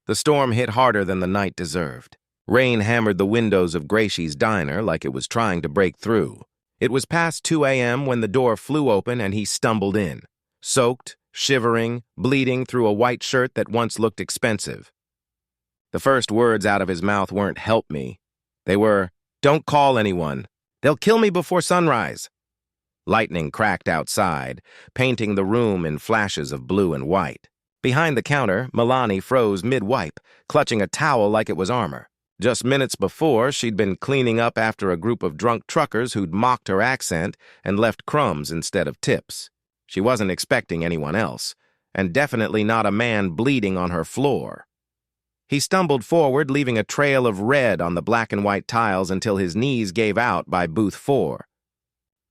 The storm hit harder than the night deserved. Rain hammered the windows of Gracie's diner like it was trying to break through. It was past 2 a.m. when the door flew open and he stumbled in, soaked, shivering, bleeding through a white shirt that once looked expensive. The first words out of his mouth weren't "help me." They were, "Don't call anyone. They'll kill me before sunrise." Lightning cracked outside, painting the room in flashes of blue and white. Behind the counter, Milani froze mid-wipe, clutching a towel like it was armor. Just minutes before, she'd been cleaning up after a group of drunk truckers who'd mocked her accent and left crumbs instead of tips. She wasn't expecting anyone else, and definitely not a man bleeding on her floor. He stumbled forward, leaving a trail of red on the black and white tiles until his knees gave out by booth 4.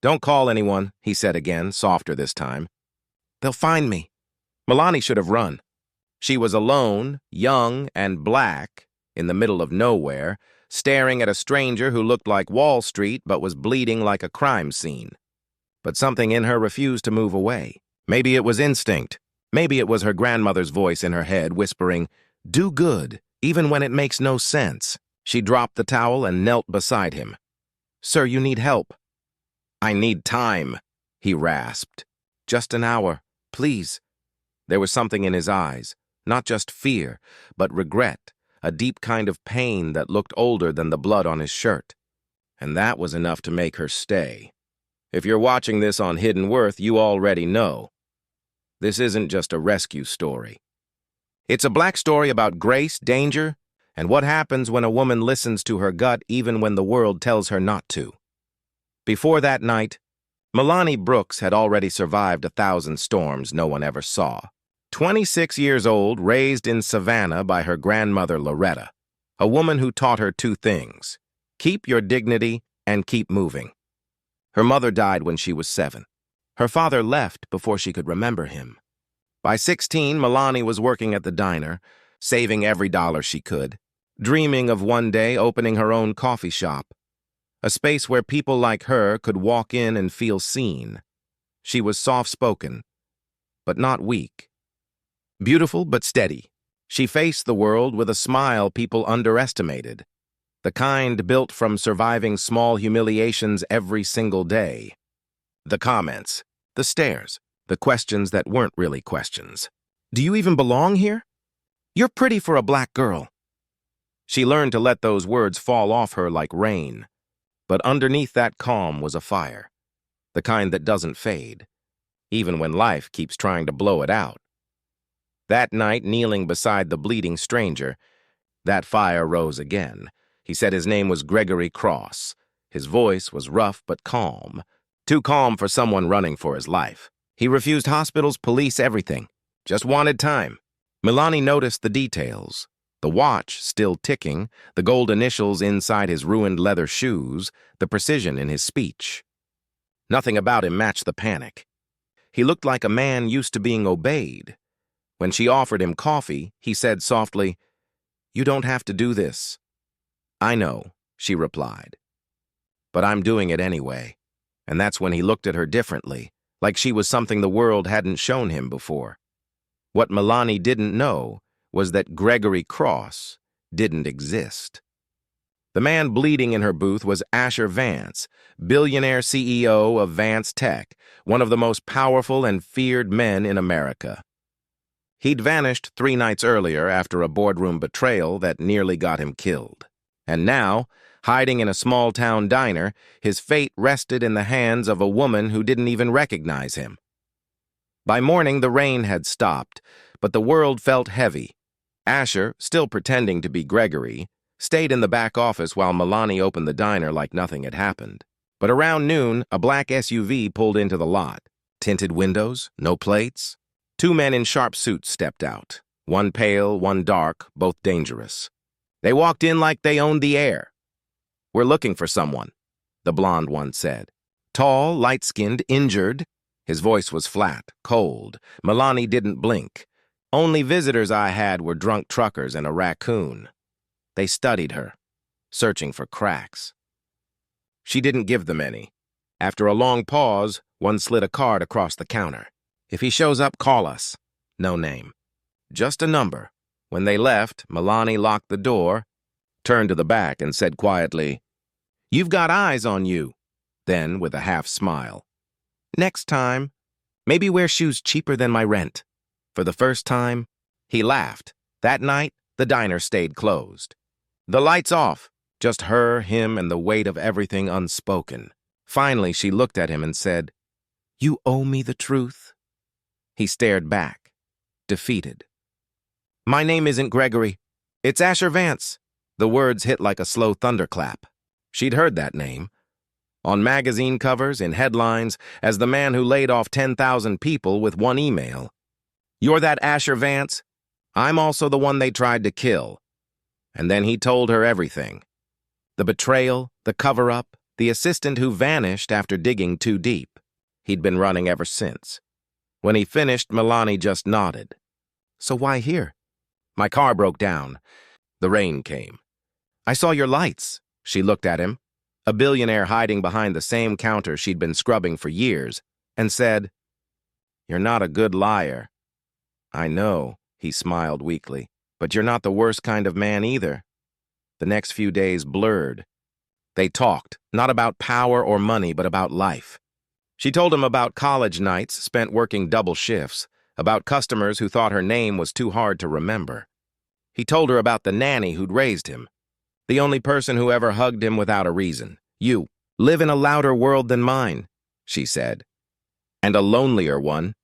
"Don't call anyone," he said again, softer this time. "They'll find me." Milani should have run. She was alone, young and black, in the middle of nowhere, staring at a stranger who looked like Wall Street but was bleeding like a crime scene. But something in her refused to move away. Maybe it was instinct. Maybe it was her grandmother's voice in her head whispering, "Do good, even when it makes no sense." She dropped the towel and knelt beside him. "Sir, you need help." "I need time," he rasped. "Just an hour, please." There was something in his eyes, not just fear, but regret, a deep kind of pain that looked older than the blood on his shirt. And that was enough to make her stay. If you're watching this on Hidden Worth, you already know. This isn't just a rescue story. It's a black story about grace, danger, and what happens when a woman listens to her gut even when the world tells her not to. Before that night, Milani Brooks had already survived 1,000 storms no one ever saw. 26 years old, raised in Savannah by her grandmother Loretta, a woman who taught her 2 things: keep your dignity and keep moving. Her mother died when she was 7. Her father left before she could remember him. By 16, Milani was working at the diner, saving every dollar she could, dreaming of one day opening her own coffee shop, a space where people like her could walk in and feel seen. She was soft-spoken, but not weak. Beautiful but steady. She faced the world with a smile people underestimated, the kind built from surviving small humiliations every single day. The comments, the stares, the questions that weren't really questions. "Do you even belong here? You're pretty for a black girl." She learned to let those words fall off her like rain. But underneath that calm was a fire, the kind that doesn't fade, even when life keeps trying to blow it out. That night, kneeling beside the bleeding stranger, that fire rose again. He said his name was Gregory Cross. His voice was rough but calm, too calm for someone running for his life. He refused hospitals, police, everything. Just wanted time. Milani noticed the details. The watch still ticking, the gold initials inside his ruined leather shoes, the precision in his speech. Nothing about him matched the panic. He looked like a man used to being obeyed. When she offered him coffee, he said softly, "You don't have to do this." "I know," she replied. "But I'm doing it anyway." And that's when he looked at her differently, like she was something the world hadn't shown him before. What Milani didn't know was that Gregory Cross didn't exist. The man bleeding in her booth was Asher Vance, billionaire CEO of Vance Tech, one of the most powerful and feared men in America. He'd vanished 3 nights earlier after a boardroom betrayal that nearly got him killed. And now, hiding in a small-town diner, his fate rested in the hands of a woman who didn't even recognize him. By morning, the rain had stopped, but the world felt heavy. Asher, still pretending to be Gregory, stayed in the back office while Milani opened the diner like nothing had happened. But around noon, a black SUV pulled into the lot. Tinted windows, no plates. 2 men in sharp suits stepped out. One pale, one dark, both dangerous. They walked in like they owned the air. "We're looking for someone," the blonde one said. Tall, light-skinned, injured. His voice was flat, cold. Milani didn't blink. "Only visitors I had were drunk truckers and a raccoon." They studied her, searching for cracks. She didn't give them any. After a long pause, one slid a card across the counter. "If he shows up, call us." No name. Just a number. When they left, Milani locked the door, turned to the back, and said quietly, "You've got eyes on you." Then, with a half smile, "Next time, maybe wear shoes cheaper than my rent." For the first time, he laughed. That night, the diner stayed closed. The lights off, just her, him, and the weight of everything unspoken. Finally, she looked at him and said, "You owe me the truth." He stared back, defeated. "My name isn't Gregory. It's Asher Vance." The words hit like a slow thunderclap. She'd heard that name. On magazine covers, in headlines, as the man who laid off 10,000 people with one email. "You're that Asher Vance? I'm also the one they tried to kill." And then he told her everything. The betrayal, the cover-up, the assistant who vanished after digging too deep. He'd been running ever since. When he finished, Milani just nodded. "So why here?" "My car broke down. The rain came." "I saw your lights." She looked at him, a billionaire hiding behind the same counter she'd been scrubbing for years, and said, "You're not a good liar." "I know," he smiled weakly, "but you're not the worst kind of man either." The next few days blurred. They talked, not about power or money, but about life. She told him about college nights spent working double shifts, about customers who thought her name was too hard to remember. He told her about the nanny who'd raised him, the only person who ever hugged him without a reason. "You live in a louder world than mine," she said. "And a lonelier one,"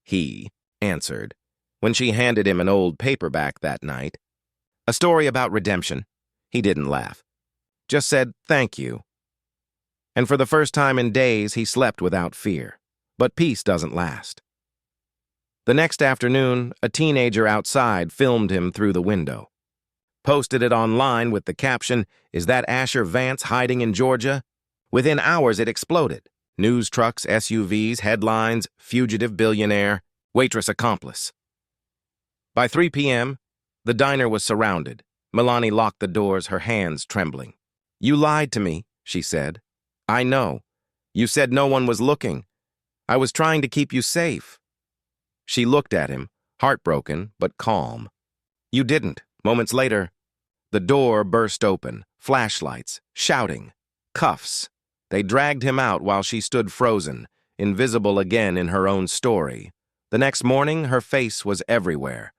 he answered, when she handed him an old paperback that night. A story about redemption. He didn't laugh. Just said, "Thank you." And for the first time in days, he slept without fear. But peace doesn't last. The next afternoon, a teenager outside filmed him through the window. Posted it online with the caption, "Is that Asher Vance hiding in Georgia?" Within hours, it exploded. News trucks, SUVs, headlines, fugitive billionaire, waitress accomplice. By 3 p.m., the diner was surrounded. Milani locked the doors, her hands trembling. "You lied to me," she said. "I know. You said no one was looking. I was trying to keep you safe." She looked at him, heartbroken but calm. "You didn't." Moments later, the door burst open, flashlights, shouting, cuffs. They dragged him out while she stood frozen, invisible again in her own story. The next morning, her face was everywhere.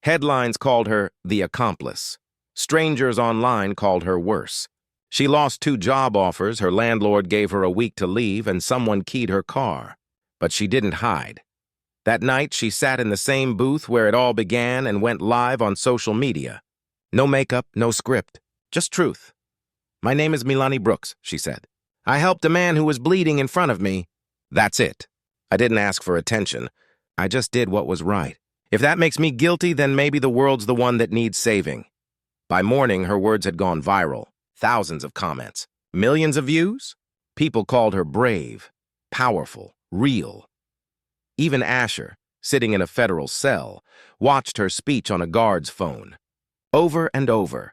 Headlines called her the accomplice. Strangers online called her worse. She lost 2 job offers, her landlord gave her a week to leave, and someone keyed her car. But she didn't hide. That night, she sat in the same booth where it all began and went live on social media. No makeup, no script, just truth. "My name is Milani Brooks," she said. "I helped a man who was bleeding in front of me. That's it. I didn't ask for attention. I just did what was right. If that makes me guilty, then maybe the world's the one that needs saving." By morning, her words had gone viral. Thousands of comments. Millions of views? People called her brave, powerful, real. Even Asher, sitting in a federal cell, watched her speech on a guard's phone. Over and over.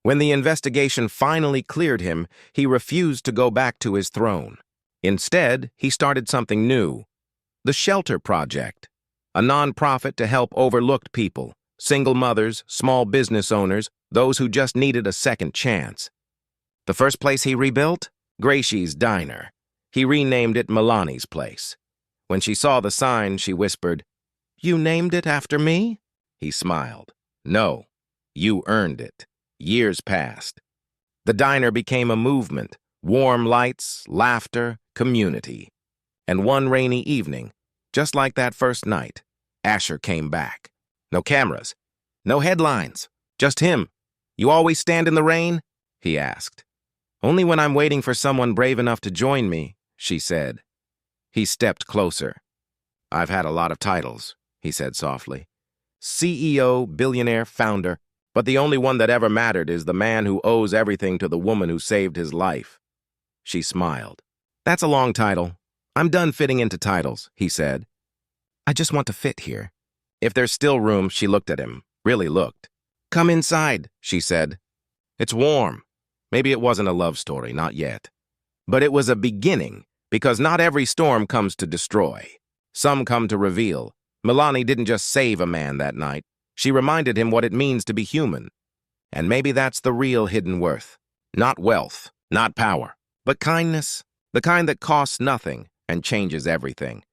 When the investigation finally cleared him, he refused to go back to his throne. Instead, he started something new. The Shelter Project, a nonprofit to help overlooked people, single mothers, small business owners, those who just needed a second chance. The first place he rebuilt? Gracie's Diner. He renamed it Milani's Place. When she saw the sign, she whispered, "You named it after me?" He smiled. "No, you earned it." Years passed. The diner became a movement, warm lights, laughter, community. And one rainy evening, just like that first night, Asher came back. No cameras, no headlines, just him. "You always stand in the rain?" he asked. "Only when I'm waiting for someone brave enough to join me," she said. He stepped closer. "I've had a lot of titles," he said softly. "CEO, billionaire, founder, but the only one that ever mattered is the man who owes everything to the woman who saved his life." She smiled. "That's a long title. I'm done fitting into titles," he said. "I just want to fit here." If there's still room, she looked at him, really looked. "Come inside," she said. "It's warm." Maybe it wasn't a love story, not yet. But it was a beginning, because not every storm comes to destroy. Some come to reveal. Milani didn't just save a man that night. She reminded him what it means to be human. And maybe that's the real hidden worth. Not wealth, not power, but kindness. The kind that costs nothing and changes everything.